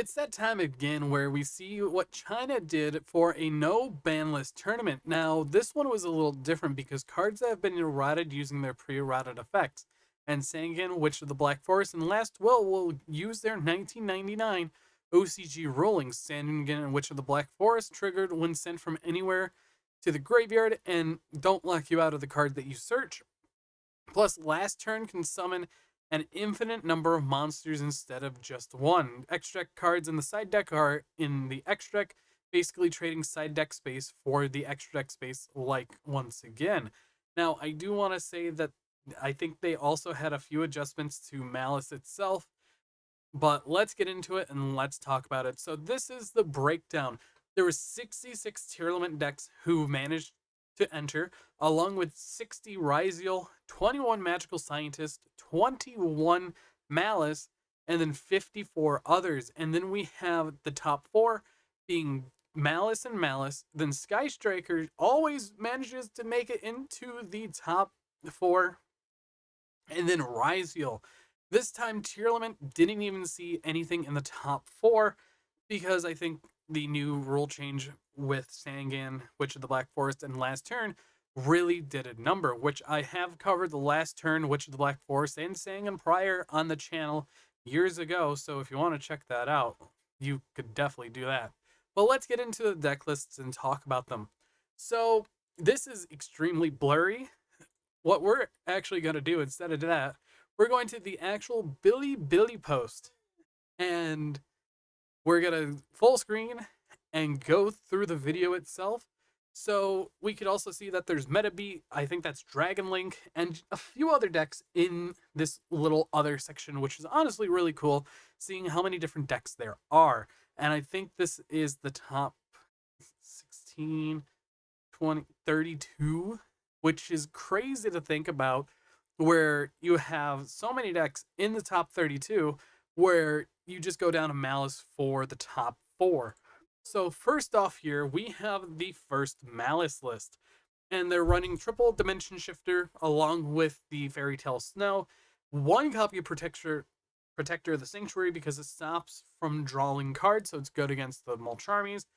It's that time again where we see what China did for a no ban list tournament. Now, this one was a little different because cards have been errated using their pre-errated effects. And Sangan, Witch of the Black Forest, and Last will use their 1999 OCG rulings. Sangan and Witch of the Black Forest triggered when sent from anywhere to the graveyard and don't lock you out of the card that you search. Plus, last turn can summon an infinite number of monsters instead of just one. Extra deck cards in the side deck are in the extra deck, basically trading side deck space for the extra deck space, like once again. Now, I do want to say that I think they also had a few adjustments to Malice itself, but let's get into it and let's talk about it. So this is the breakdown. There were 66 Tearlament decks who managed to enter, along with 60 Risiel, 21 Magical Scientist, 21 Malice, and then 54 others. And then we have the top four being Malice and Malice. Then Sky Striker always manages to make it into the top four. And then Risiel. This time, Tearlament didn't even see anything in the top four because I think the new rule change with Sangan, Witch of the Black Forest, and Last Turn really did a number, which I have covered the Last Turn, Witch of the Black Forest, and Sangan prior on the channel years ago. So if you want to check that out, you could definitely do that. But let's get into the deck lists and talk about them. So this is extremely blurry. What we're actually going to do instead of that, we're going to the actual Billy post and we're going to full screen and go through the video itself. So we could also see that there's Metabeat, I think that's Dragon Link, and a few other decks in this little other section, which is honestly really cool, seeing how many different decks there are. And I think this is the top 16, 20, 32, which is crazy to think about, where you have so many decks in the top 32, where you just go down to Malice for the top four. So first off here, we have the first Malice list. And they're running triple Dimension Shifter along with the Fairy Tale Snow. One copy of Protector of the Sanctuary because it stops from drawing cards, so it's good against the Mulch armies.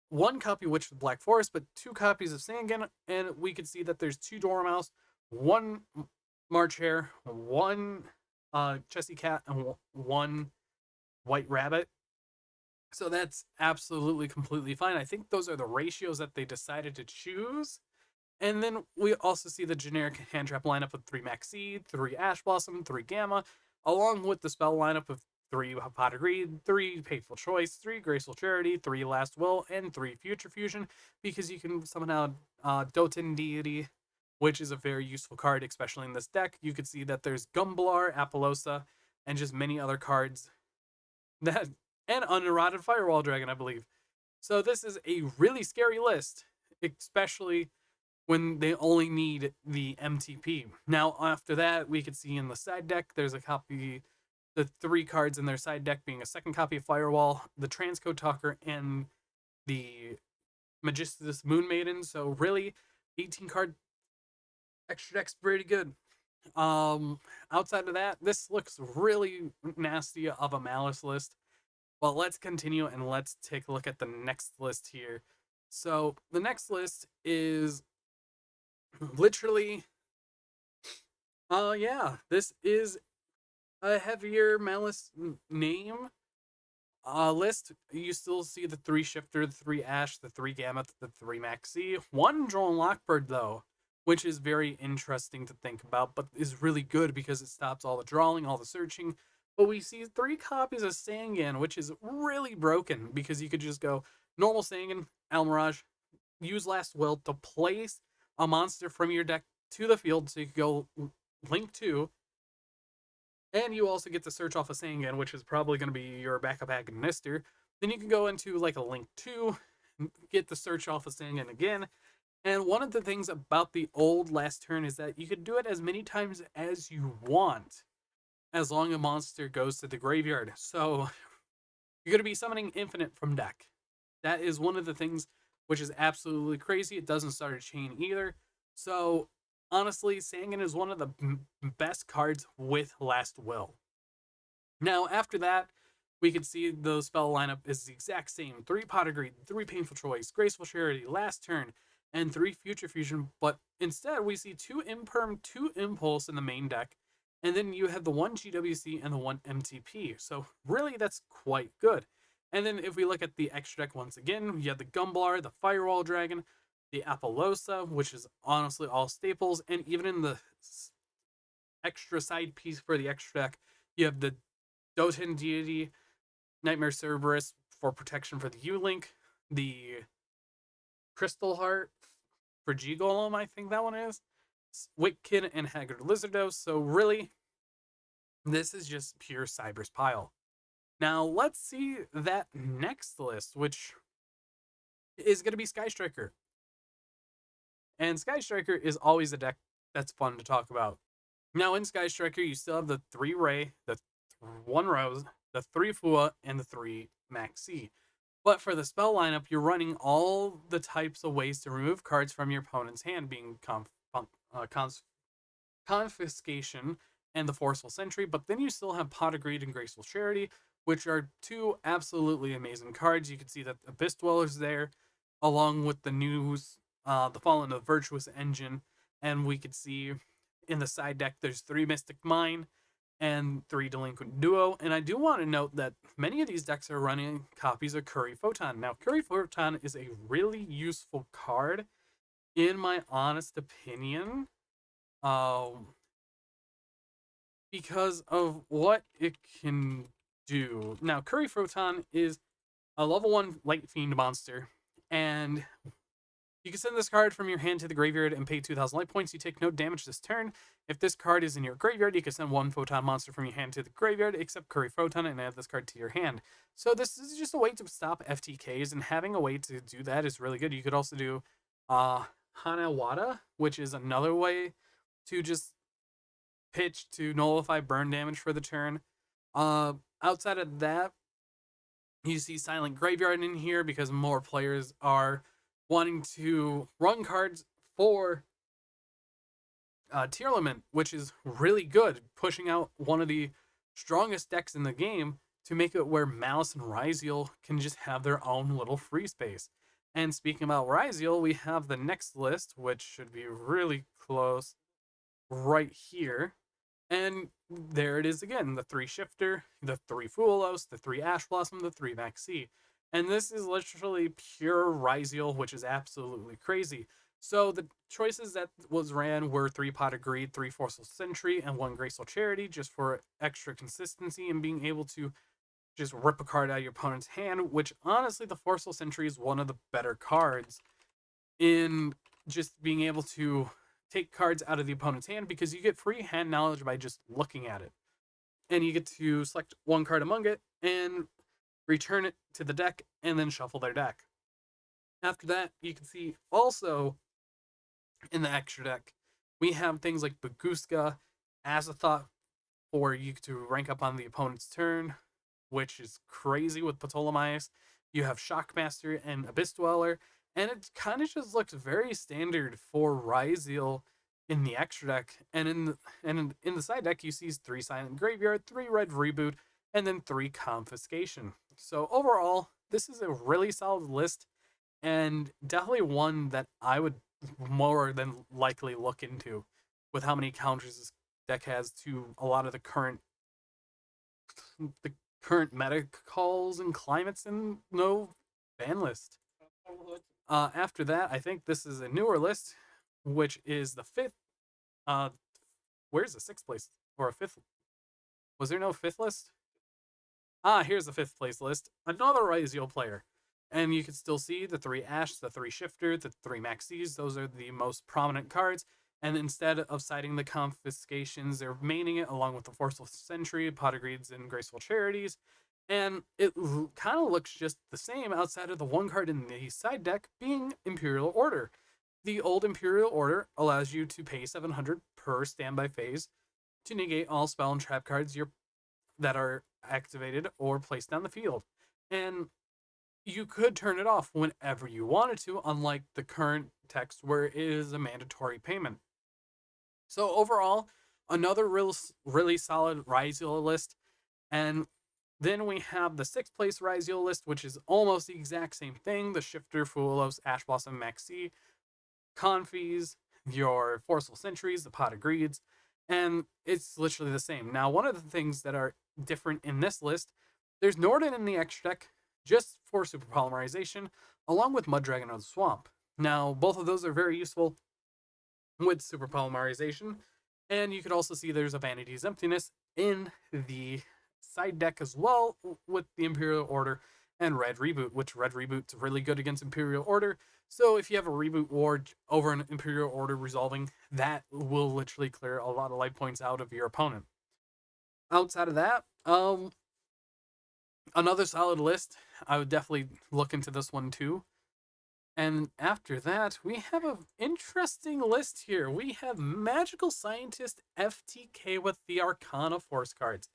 One copy of Witch of the Black Forest, but two copies of Sangan, and we can see that there's two Dormouse, one March Hare, one Chessy Cat, and one White Rabbit. So that's absolutely completely fine. I think those are the ratios that they decided to choose. And then we also see the generic hand trap lineup of 3 Max Seed, 3 Ash Blossom, 3 Gamma, along with the spell lineup of 3 Pot of Greed, 3 Painful Choice, 3 Graceful Charity, 3 Last Will, and 3 Future Fusion, because you can summon out Doten Deity, which is a very useful card, especially in this deck. You could see that there's Gumblar, Apollosa, and just many other cards that, and Uneroded Firewall Dragon, I believe. So this is a really scary list, especially when they only need the MTP. Now, after that, we could see in the side deck, there's a copy, the 3 cards in their side deck being a second copy of Firewall, the Transcode Talker, and the Magistus Moon Maiden. So really, 18 card extra deck's pretty good. Outside of that, this looks really nasty of a Malice list. Well, let's continue and let's take a look at the next list here. So the next list is literally, yeah, this is a heavier Malice name list. You still see the 3 Shifter, the 3 Ash, the 3 Gamma, the 3 Maxi, 1 Drone Lockbird though, which is very interesting to think about, but is really good because it stops all the drawing, all the searching. But we see 3 copies of Sangan, which is really broken because you could just go normal Sangan, Almirage, use Last Will to place a monster from your deck to the field, so you could go Link 2, and you also get to search off a Sangan, which is probably going to be your backup Agonister. Then you can go into like a Link 2, get the search off a Sangan again. And one of the things about the old Last Turn is that you could do it as many times as you want, as long as a monster goes to the graveyard. So you're going to be summoning infinite from deck. That is one of the things which is absolutely crazy. It doesn't start a chain either. So honestly, Sangan is one of the best cards with Last Will. Now, after that, we could see the spell lineup is the exact same: 3 Pot of Greed, 3 Painful Choice, Graceful Charity, Last Turn, and 3 Future Fusion. But instead, we see 2 Imperm, 2 Impulse in the main deck, and then you have the 1 GWC and the 1 MTP. So really, that's quite good. And then if we look at the extra deck once again, you have the Gumblar, the Firewall Dragon, the Apollosa, which is honestly all staples, and even in the extra side piece for the extra deck, you have the Doten Deity, Nightmare Cerberus for protection for the U-Link, the Crystal Heart for G-Golem, I think that one is, Wicked, and Haggard Lizardos. So really, this is just pure Cyber's pile. Now, let's see that next list, which is going to be Sky Striker. And Sky Striker is always a deck that's fun to talk about. Now, in Sky Striker, you still have the 3 Ray, the 1 Rose, the 3 Fua, and the 3 Maxi. But for the spell lineup, you're running all the types of ways to remove cards from your opponent's hand, being Confiscation and the Forceful Sentry. But then you still have Pot of Greed and Graceful Charity, which are 2 absolutely amazing cards. You can see that Abyss Dweller's there, along with the news, the Fallen of Virtuous Engine. And we could see in the side deck, there's 3 Mystic Mine and 3 Delinquent Duo. And I do want to note that many of these decks are running copies of Curry Photon. Now, Curry Photon is a really useful card, in my honest opinion, because of what it can do. Now, Curry Photon is a level 1 Light Fiend monster, and you can send this card from your hand to the graveyard and pay 2,000 life points. You take no damage this turn. If this card is in your graveyard, you can send 1 Photon monster from your hand to the graveyard, except Curry Photon, and add this card to your hand. So this is just a way to stop FTKs, and having a way to do that is really good. You could also do Hanawada, which is another way to just pitch to nullify burn damage for the turn. Outside of that, you see Silent Graveyard in here because more players are wanting to run cards for Tearlament, which is really good, pushing out one of the strongest decks in the game to make it where Malice and Risiel can just have their own little free space. And speaking about Risiel, we have the next list, which should be really close right here. And there it is again, the 3 Shifter, the 3 Foolos, the 3 Ash Blossom, the 3 Maxi. And this is literally pure Risiel, which is absolutely crazy. So the choices that was ran were 3 Pot of Greed, 3 Forceful Sentry, and 1 Graceful Charity, just for extra consistency and being able to just rip a card out of your opponent's hand, which honestly, the Forceful Sentry is one of the better cards in just being able to take cards out of the opponent's hand, because you get free hand knowledge by just looking at it. And you get to select 1 card among it and return it to the deck, and then shuffle their deck. After that, you can see also in the extra deck, we have things like Baguska, Azathoth, for you to rank up on the opponent's turn, which is crazy with Ptolemaeus. You have Shockmaster and Abyss Dweller, and it kind of just looks very standard for Risiel in the extra deck. And in the side deck, you see 3 Silent Graveyard, 3 Red Reboot, and then 3 Confiscation. So overall, this is a really solid list, and definitely one that I would more than likely look into, with how many counters this deck has to a lot of the current meta calls and climates and no ban list. After that, I think this is a newer list, which is the 5th. Where's the 6th place or a 5th? Was there no 5th list? Here's the 5th place list. Another Risiel player. And you can still see the 3 Ash, the 3 Shifter, the 3 Maxis. Those are the most prominent cards. And instead of citing the Confiscations, they're maining it along with the Forceful Sentry, Pot of Greeds, and Graceful Charities. And it kind of looks just the same outside of the 1 card in the side deck being Imperial Order. The old Imperial Order allows you to pay 700 per standby phase to negate all spell and trap cards that are activated or placed on the field. And you could turn it off whenever you wanted to, unlike the current text where it is a mandatory payment. So overall, another really solid Risiel list. And Then we have the 6th place Risiel list, which is almost the exact same thing. The Shifter, Fuelos, Ash Blossom, Maxi, Confis, your Forceful Sentries, the Pot of Greeds, and it's literally the same. Now, one of the things that are different in this list, there's Norden in the extra deck just for Super Polymerization, along with Mud Dragon of the Swamp. Now, both of those are very useful with Super Polymerization, and you could also see there's a Vanity's Emptiness in the side deck as well with the Imperial Order and Red Reboot, which Red Reboot's really good against Imperial Order. So if you have a Reboot Ward over an Imperial Order resolving, that will literally clear a lot of life points out of your opponent. Outside of that, another solid list. I would definitely look into this one too. And after that, we have an interesting list here. We have Magical Scientist FTK with the Arcana Force cards.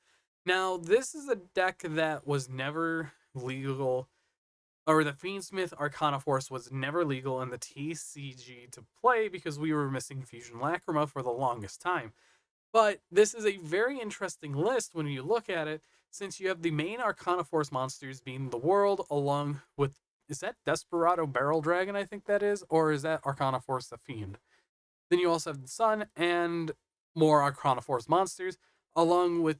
Now, this is a deck that was never legal, or the Fiendsmith Arcana Force was never legal in the TCG to play because we were missing Fusion Lacrima for the longest time. But this is a very interesting list when you look at it, since you have the main Arcana Force monsters being the World, along with, is that Desperado Barrel Dragon, I think that is? Or is that Arcana Force the Fiend? Then you also have the Sun and more Arcana Force monsters, along with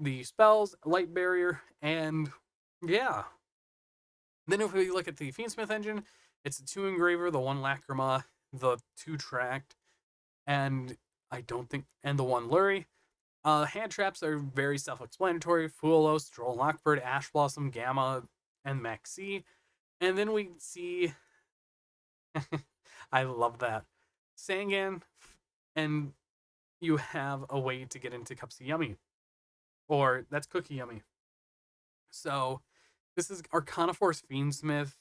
the spells, Light Barrier, and yeah. Then if we look at the Fiendsmith engine, it's a 2 Engraver, the 1 Lacrima, the 2 Tract, and I don't think, and the 1 Lurie. Hand traps are very self-explanatory. Fuelos, Droll Lockbird, Ash Blossom, Gamma, and Maxi. And then we see, I love that, Sangan, and you have a way to get into Cupsy Yummy. Or, that's Cookie Yummy. So, this is Arcana Force Fiendsmith,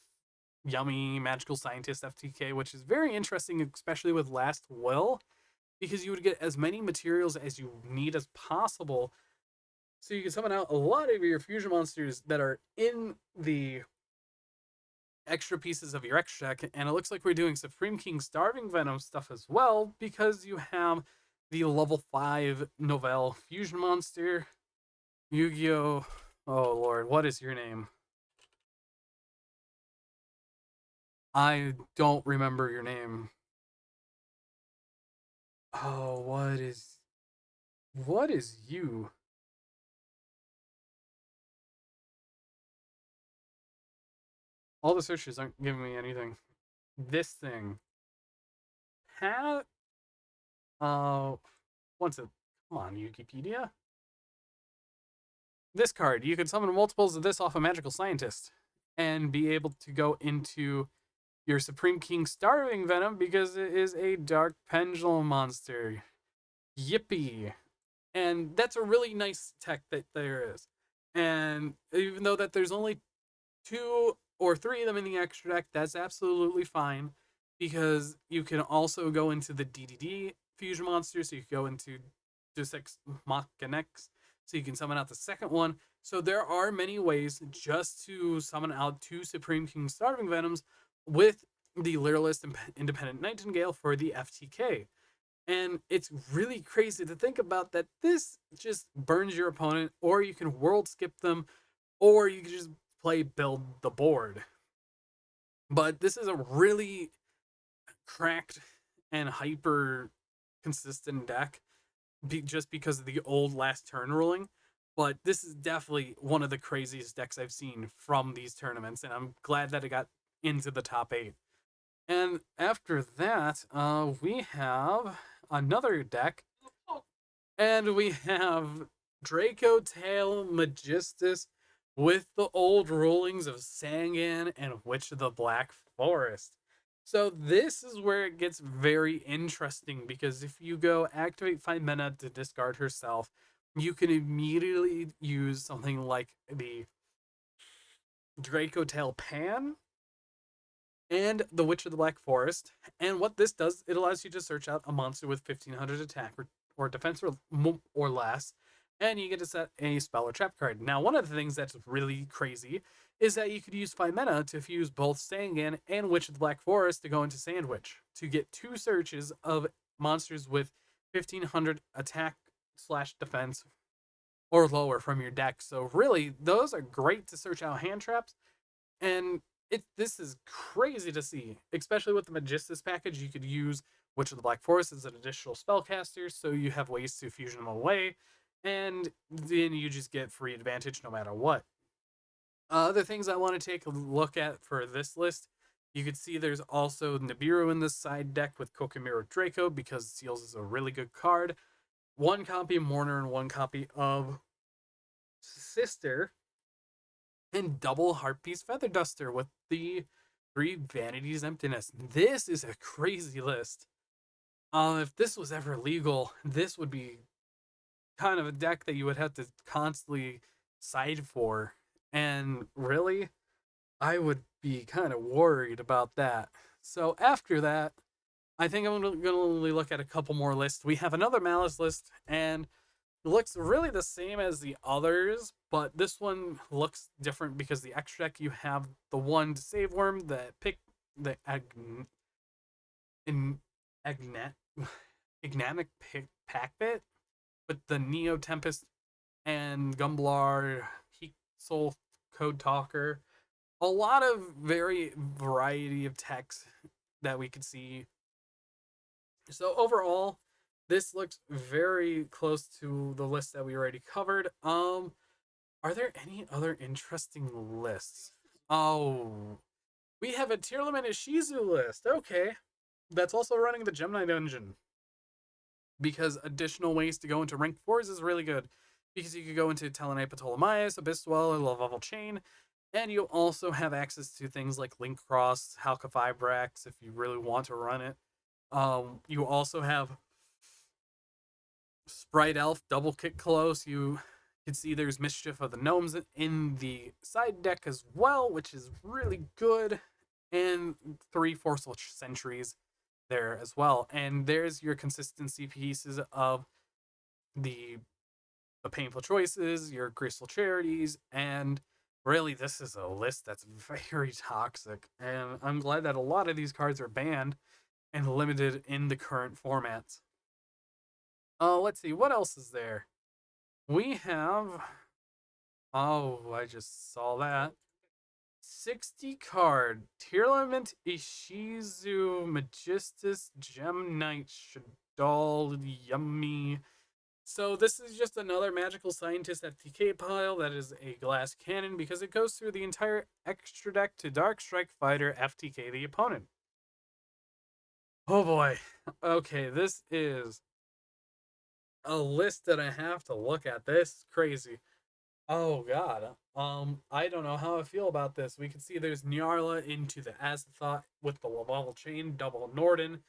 Yummy, Magical Scientist FTK, which is very interesting, especially with Last Will, because you would get as many materials as you need as possible. So you can summon out a lot of your fusion monsters that are in the extra pieces of your extra deck, and it looks like we're doing Supreme King Starving Venom stuff as well, because you have the level 5 Novell fusion monster, Yu-Gi-Oh! Oh lord, what is your name? I don't remember your name. Oh, what is you? All the searches aren't giving me anything. This thing. Pat. What's it? Come on, Wikipedia. This card. You can summon multiples of this off a Magical Scientist and be able to go into your Supreme King Starving Venom because it is a Dark Pendulum monster. Yippee. And that's a really nice tech that there is. And even though that there's only 2 or 3 of them in the extra deck, that's absolutely fine because you can also go into the DDD fusion monsters. So you can go into Deus Ex Machina, so you can summon out the second one. So there are many ways just to summon out 2 Supreme King Starving Venoms with the Lyralist Independent Nightingale for the FTK. And it's really crazy to think about that this just burns your opponent, or you can world skip them, or you can just play build the board. But this is a really cracked and hyper consistent deck just because of the old last turn ruling. But this is definitely one of the craziest decks I've seen from these tournaments, and I'm glad that it got into the top 8. And after that, we have another deck, and we have Draco Tale Magistus with the old rulings of Sangan and Witch of the Black Forest. So this is where it gets very interesting, because if you go activate 5 mana to discard herself, you can immediately use something like the Draco Tale Pan and the Witch of the Black Forest. And what this does, it allows you to search out a monster with 1500 attack or defense or less, and you get to set a spell or trap card. Now, one of the things that's really crazy is that you could use 5 mana to fuse both Sangan and Witch of the Black Forest to go into Sandwich to get 2 searches of monsters with 1500 attack slash defense or lower from your deck. So really, those are great to search out hand traps, and this is crazy to see, especially with the Magistus package. You could use Witch of the Black Forest as an additional spellcaster, so you have ways to fusion them away, and then you just get free advantage no matter what. Other things I want to take a look at for this list, you can see there's also Nibiru in this side deck with Kokomiro Draco because Seals is a really good card. One copy of Mourner and one copy of Sister, and double Heartpiece Feather Duster with the 3 Vanities Emptiness. This is a crazy list. If this was ever legal, this would be kind of a deck that you would have to constantly side for. And really, I would be kind of worried about that. So after that, I think I'm going to only look at a couple more lists. We have another Malice list, and it looks really the same as the others, but this one looks different because the extra deck you have the one to save worm, the pick, the in agnet, Ignamic pack bit with the Neo Tempest and Gumblar, Heat Soul Code Talker. A lot of variety of text that we could see. So overall, this looks very close to the list that we already covered. Are there any other interesting lists? Oh, we have a Tearlaments Ishizu list. Okay. That's also running the Gemini Dungeon. Because additional ways to go into rank 4s is really good. Because you could go into Telenite Ptolemaeus, Abysswell, or Level Chain. And you also have access to things like Link Cross, Halka Vibrax if you really want to run it. You also have Sprite Elf, Double Kick Close. You can see there's Mischief of the Gnomes in the side deck as well, which is really good. And 3 Forceful Sentries there as well. And there's your consistency pieces of the Painful Choices, your Graceful Charities, and really this is a list that's very toxic. And I'm glad that a lot of these cards are banned and limited in the current formats. Let's see, what else is there? We have. Oh, I just saw that. 60 card Tearlaments Ishizu Magistus Gem Knight Shadal Yummy. So this is just another magical scientist FTK pile that is a glass cannon because it goes through the entire extra deck to Dark Strike Fighter FTK the opponent. Oh boy. Okay, this is a list that I have to look at. This is crazy. Oh god. I don't know how I feel about this. We can see there's Nyarla into the Azathoth with the level chain, double Norden,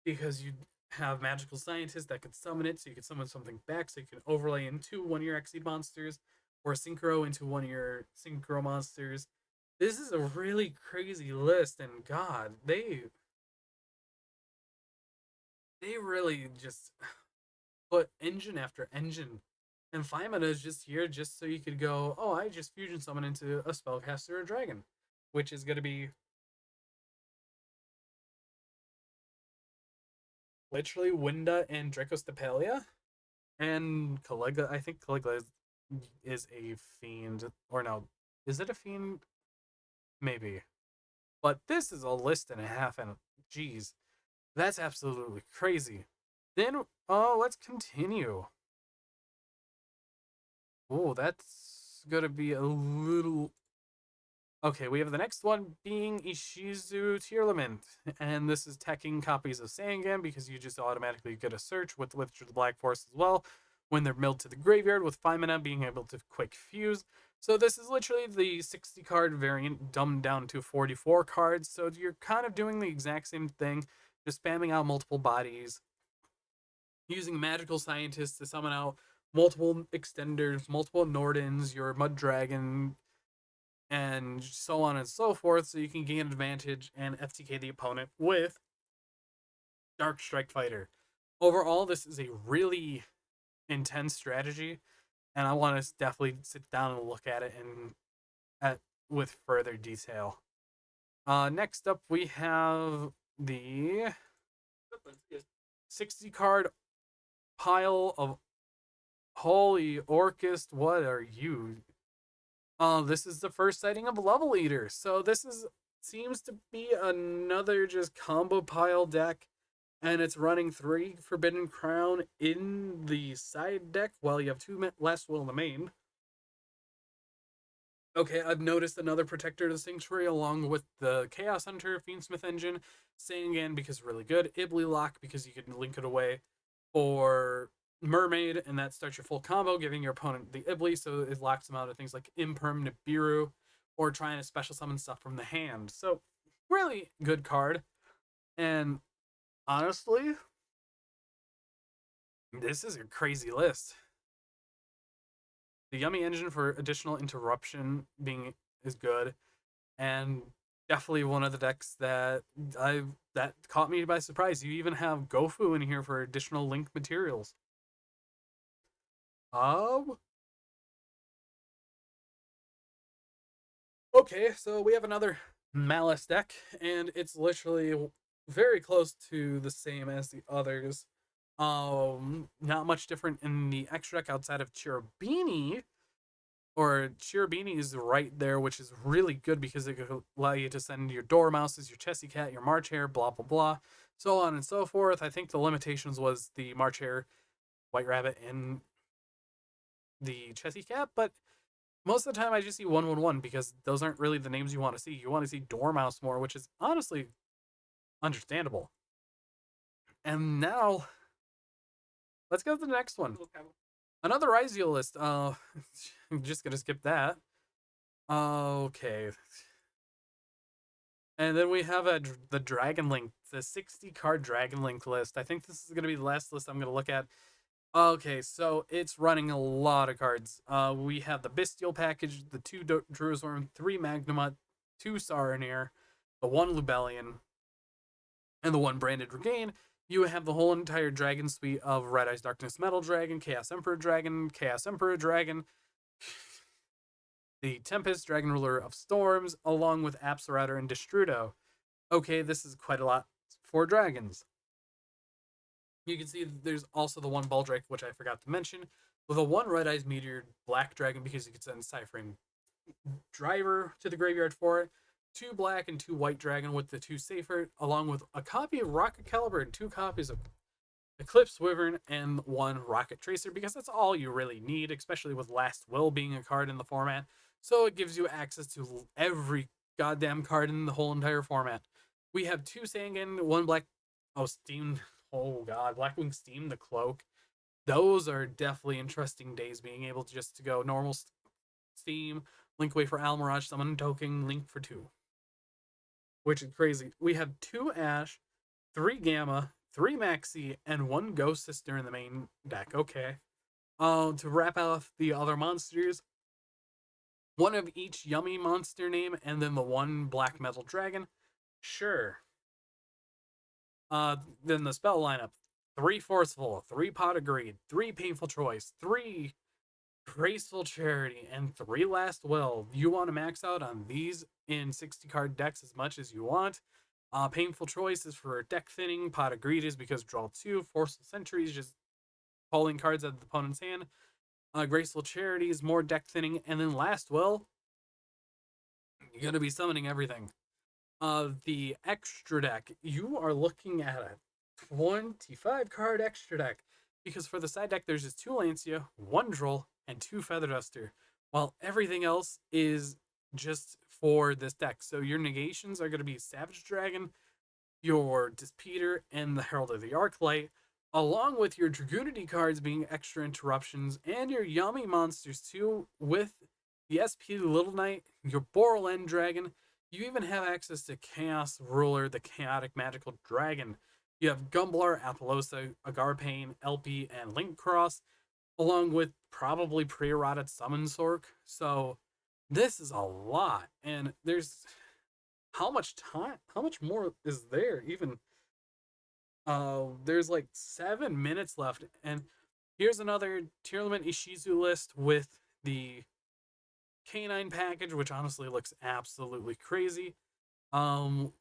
because you have magical scientists that could summon it, so you can summon something back, so you can overlay into one of your Exceed monsters, or synchro into one of your synchro monsters. This is a really crazy list, and god, they really just put engine after engine. And Fimana is just here just so you could go, oh, I just fusion summon into a spellcaster or a dragon, which is going to be literally Winda and Dracostapelia. And Caligula, I think Caligula is a fiend. Or no, is it a fiend? Maybe. But this is a list and a half, and geez, that's absolutely crazy. Then, oh, let's continue. Oh, that's gonna be a little. Okay, we have the next one being Ishizu Tearlament, and this is teching copies of Sangan because you just automatically get a search with Witch of the Black Forest as well when they're milled to the graveyard, with 5 mana being able to quick fuse. So this is literally the 60 card variant dumbed down to 44 cards, so you're kind of doing the exact same thing, just spamming out multiple bodies, using magical scientists to summon out multiple extenders, multiple Nordens, your Mud Dragon, and so on and so forth, so you can gain advantage and FTK the opponent with Dark Strike Fighter. Overall, this is a really intense strategy, and I want to definitely sit down and look at it and at with further detail. Next up, we have the 60 card pile of Holy Orcust, what are you? This is the first sighting of Level Eater. So this is seems to be another just combo pile deck, and it's running 3 Forbidden Crown in the side deck while you have 2 Last Will in the main. Okay, I've noticed another Protector of the Sanctuary along with the Chaos Hunter, Fiendsmith Engine, Sangan because really good, Ibly Lock because you can link it away, or Mermaid, and that starts your full combo, giving your opponent the Ibly, so it locks them out of things like Imperm, Nibiru, or trying to special summon stuff from the hand. So, really good card. And honestly, this is a crazy list. The Yummy Engine for additional interruption being is good, and definitely one of the decks that caught me by surprise. You even have Gofu in here for additional link materials. Um, okay, so we have another Malice deck, and it's literally very close to the same as the others. Not much different in the extra deck outside of Cherubini, or Cherubini is right there, which is really good because it could allow you to send your Dormouses, your Chessy Cat, your March Hare, blah blah blah, so on and so forth. I think the limitations was the March Hare, White Rabbit, and the Chessy Cat, but most of the time I just see 111 because those aren't really the names you want to see. You want to see Dormouse more, which is honestly understandable. And now let's go to the next one. Another Risiel list. I'm just gonna skip that. Okay. And then we have the Dragon Link, the 60 card Dragon Link list. I think this is gonna be the last list I'm gonna look at. Okay, so it's running a lot of cards. We have the Bestial package, the 2 Drewsworm, 3 Magnamut, 2 Saronir, the 1 Lubellion, and the 1 Branded Regain. You have the whole entire Dragon suite of Red Eyes Darkness Metal Dragon, Chaos Emperor Dragon, the Tempest, Dragon Ruler of Storms, along with Apsarautor and Destrudo. Okay, this is quite a lot for dragons. You can see there's also the 1 Baldrake, which I forgot to mention, with a 1 Red Eyes Meteor Black Dragon because you could send Cyframe Driver to the graveyard for it, 2 Black and 2 White Dragon with the 2 Safer, along with a copy of Rocket Caliber and 2 copies of Eclipse Wyvern and 1 Rocket Tracer because that's all you really need, especially with Last Will being a card in the format. So it gives you access to every goddamn card in the whole entire format. We have 2 Sangan, 1 Black. Oh, Steam. Oh god, Blackwing Steam, the Cloak. Those are definitely interesting days, being able to just to go normal Steam, link away for Almirage, summon token, link for 2. Which is crazy. We have 2 Ash, 3 Gamma, 3 Maxi, and 1 Ghost Sister in the main deck. Okay. To wrap off the other monsters, 1 of each yummy monster name, and then the 1 Black Metal Dragon. Sure. Then the spell lineup: 3 Forceful, 3 Pot of Greed, 3 Painful Choice, 3 Graceful Charity, and 3 Last Will. You want to max out on these in 60 card decks as much as you want. Painful Choice is for deck thinning. Pot of Greed is because draw 2. Forceful Sentry is just pulling cards out of the opponent's hand. Graceful Charity is more deck thinning. And then Last Will, you're going to be summoning everything. The extra deck, you are looking at a 25 card extra deck because for the side deck there's just 2 Lancia, 1 Droll, and 2 Feather Duster, while everything else is just for this deck. So your negations are going to be Savage Dragon, your Dispeter, and the Herald of the Arclight, along with your Dragoonity cards being extra interruptions, and your yummy monsters too, with the SP Little Knight, your Borland Dragon. You even have access to Chaos Ruler, the Chaotic Magical Dragon. You have Gumblar, Apollosa, Agarpain, LP, and Link Cross, along with probably pre-eroded Summon Sork. So this is a lot, and there's how much time? How much more is there? Even there's like 7 minutes left, and here's another Tearlament Ishizu list with the Canine package, which honestly looks absolutely crazy. Um,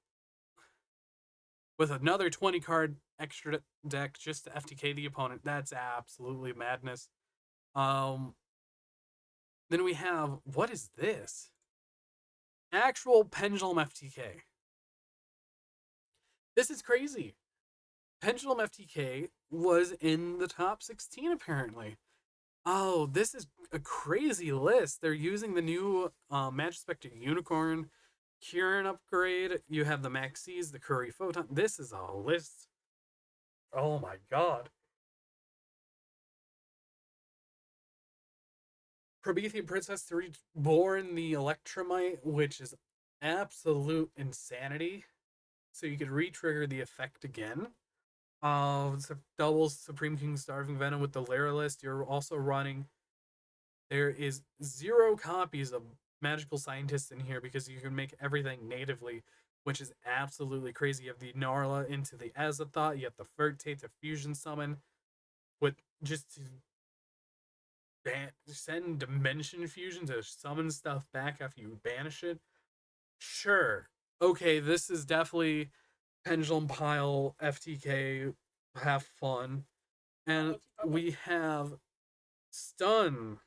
with another 20 card extra deck just to FTK the opponent. That's absolutely madness. Um, then we have, what is this? Actual Pendulum FTK. This is crazy. Pendulum FTK was in the top 16 apparently. Oh, this is a crazy list. They're using the new Magic Spectre Unicorn, Kieran upgrade. You have the Maxis, the Curry Photon. This is a list. Oh my god. Promethean Princess 3 Born the Electromite, which is absolute insanity. So you could re-trigger the effect again. Doubles Supreme King Starving Venom with the Lara list. You're also running. There is 0 copies of Magical Scientist in here because you can make everything natively, which is absolutely crazy. You have the Gnarla into the Azathoth. You have the Fertate to Fusion Summon with just to send Dimension Fusion to summon stuff back after you banish it. Sure. Okay, this is definitely Pendulum Pile FTK. Have fun. And we have Stun.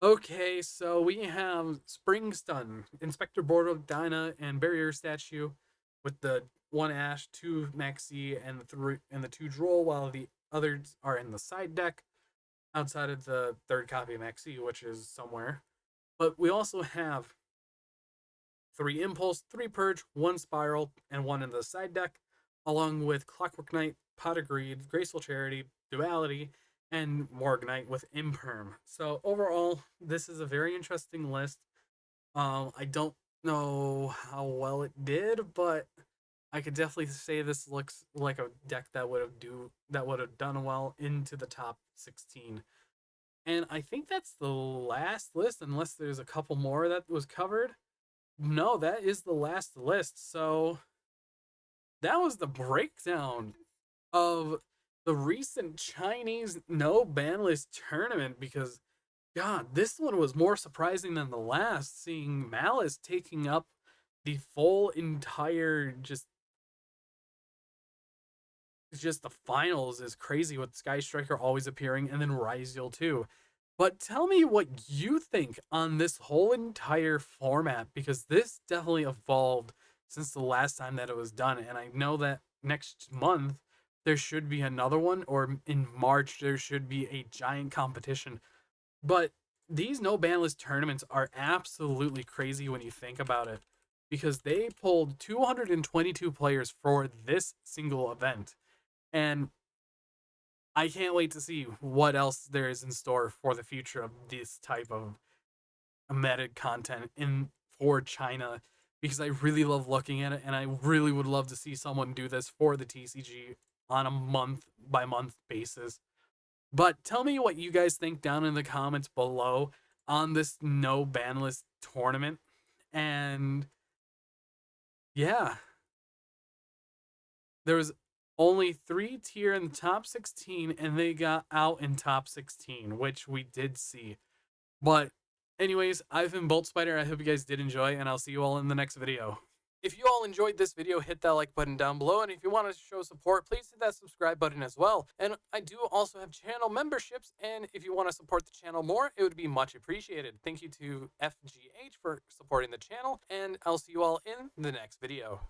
Okay, so we have Spring Stun, Inspector Border, Dinah, and Barrier Statue with the 1 Ash, 2 Maxi, and the 2 Droll, while the others are in the side deck outside of the 3rd copy of Maxi, which is somewhere. But we also have 3 Impulse, 3 Purge, 1 Spiral, and 1 in the side deck, along with Clockwork Knight, Pot of Greed, Graceful Charity, Duality, and Morgnite with Imperm. So overall, this is a very interesting list. I don't know how well it did, but I could definitely say this looks like a deck that would have done well into the top 16. And I think that's the last list, unless there's a couple more that was covered. No, that is the last list. So that was the breakdown of the recent Chinese no ban list tournament, because God, this one was more surprising than the last, seeing Malice taking up the full entire just the finals is crazy, with Sky Striker always appearing and then Risiel too. But tell me what you think on this whole entire format, because this definitely evolved since the last time that it was done. And I know that next month there should be another one, or in March there should be a giant competition. But these no ban list tournaments are absolutely crazy when you think about it, because they pulled 222 players for this single event. And I can't wait to see what else there is in store for the future of this type of meta content in for China, because I really love looking at it, and I really would love to see someone do this for the TCG on a month by month basis. But tell me what you guys think down in the comments below on this no ban list tournament. And yeah, there was only 3 tier in the top 16, and they got out in top 16, which we did see. But anyways, I've been BoltSpider. I hope you guys did enjoy, and I'll see you all in the next video. If you all enjoyed this video, hit that like button down below, and if you want to show support, please hit that subscribe button as well. And I do also have channel memberships, and if you want to support the channel more, it would be much appreciated. Thank you to FGH for supporting the channel, and I'll see you all in the next video.